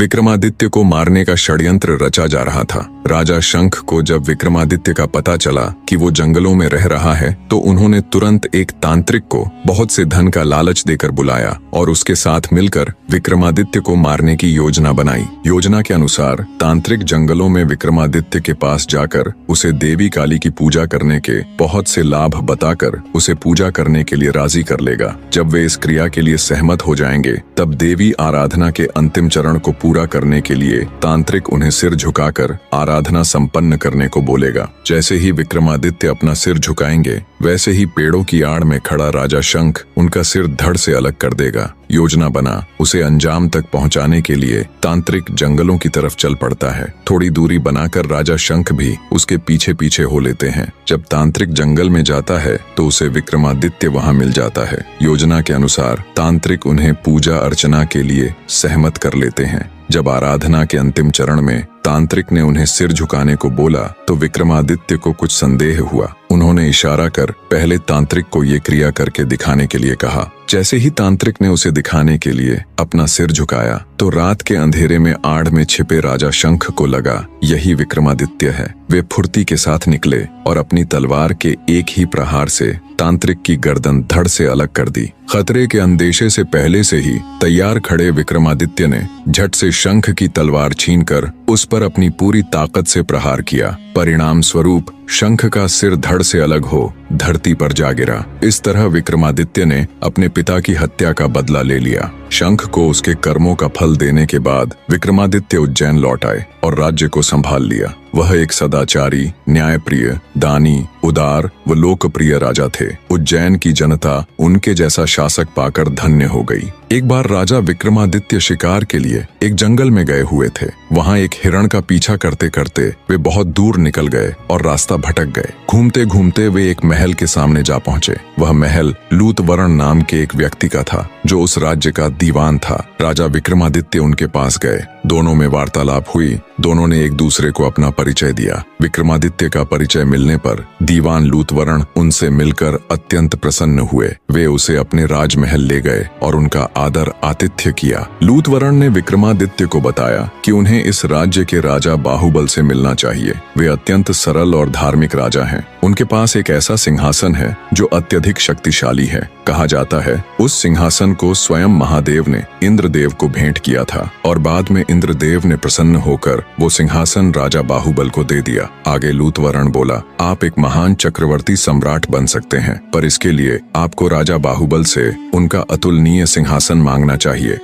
विक्रमादित्य को मारने का षड्यंत्र रचा जा रहा था। राजा शंख को जब विक्रमादित्य का पता चला कि वो जंगलों में रह रहा है तो उन्होंने तुरंत एक तांत्रिक को बहुत से धन का लालच देकर बुलाया और उसके साथ मिलकर विक्रमादित्य को मारने की योजना बनाई। योजना के अनुसार तांत्रिक जंगलों में विक्रमादित्य के पास जाकर उसे देवी काली की पूजा करने के बहुत से लाभ बताकर उसे पूजा करने के लिए राजी कर लेगा। जब वे इस क्रिया के लिए सहमत हो जाएंगे तब देवी आराधना के अंतिम चरण को पूरा करने के लिए तांत्रिक उन्हें सिर झुकाकर आराधना संपन्न करने को बोलेगा। जैसे ही विक्रमादित्य अपना सिर झुकाएंगे वैसे ही पेड़ों की आड़ में खड़ा राजा शंख उनका सिर धड़ से अलग कर देगा। योजना बना उसे अंजाम तक पहुंचाने के लिए तांत्रिक जंगलों की तरफ चल पड़ता है। थोड़ी दूरी बनाकर राजा शंख भी उसके पीछे पीछे हो लेते हैं। जब तांत्रिक जंगल में जाता है तो उसे विक्रमादित्य वहां मिल जाता है। योजना के अनुसार तांत्रिक उन्हें पूजा अर्चना के लिए सहमत कर लेते हैं। जब आराधना के अंतिम चरण में तांत्रिक ने उन्हें सिर झुकाने को बोला तो विक्रमादित्य को कुछ संदेह हुआ। उन्होंने इशारा कर पहले तांत्रिक को ये क्रिया करके दिखाने के लिए कहा। जैसे ही तांत्रिक ने उसे दिखाने के लिए अपना सिर झुकाया तो रात के अंधेरे में आड़ में छिपे राजा शंख को लगा यही विक्रमादित्य है। वे फुर्ती के साथ निकले और अपनी तलवार के एक ही प्रहार से तांत्रिक की गर्दन धड़ से अलग कर दी। खतरे के अंदेशे से पहले से ही तैयार खड़े विक्रमादित्य ने झट से शंख की तलवार छीनकर उस पर अपनी पूरी ताकत से प्रहार किया। परिणाम स्वरूप शंख का सिर धड़ से अलग हो धरती पर जा गिरा। इस तरह विक्रमादित्य ने अपने पिता की हत्या का बदला ले लिया। शंख को उसके कर्मों का फल देने के बाद विक्रमादित्य उज्जैन लौट आए और राज्य को संभाल लिया। वह एक सदाचारी, न्यायप्रिय, दानी, उदार व लोकप्रिय राजा थे। उज्जैन की जनता उनके जैसा शासक पाकर धन्य हो गई। एक बार राजा विक्रमादित्य शिकार के लिए एक जंगल में गए हुए थे। वहां एक हिरण का पीछा करते करते वे बहुत दूर निकल गए और रास्ता भटक गए। घूमते घूमते वे एक महल के सामने जा पहुंचे। वह महल लूतवरण नाम के एक व्यक्ति का था जो उस राज्य का दीवान था। राजा विक्रमादित्य उनके पास गए। दोनों में वार्तालाप हुई। दोनों ने एक दूसरे को अपना परिचय दिया। विक्रमादित्य का परिचय मिलने पर दीवान लूतवरण उनसे मिलकर अत्यंत प्रसन्न हुए। वे उसे अपने राजमहल ले गए और उनका आदर आतिथ्य किया। लूतवरण ने विक्रमादित्य को बताया कि उन्हें इस राज्य के राजा बाहुबल से मिलना चाहिए। वे अत्यंत सरल और धार्मिक राजा हैं। उनके पास एक ऐसा सिंहासन है जो अत्यधिक शक्तिशाली है। कहा जाता है उस सिंहासन को स्वयं महादेव ने इंद्रदेव को भेंट किया था और बाद में इंद्रदेव ने प्रसन्न होकर वो सिंहासन राजा बाहुबल को दे दिया। आगे लूतवरण बोला, आप एक महान चक्रवर्ती सम्राट बन सकते हैं, पर इसके लिए आपको राजा बाहुबल से उनका अतुलनीय सिंहासन मांगना चाहिए।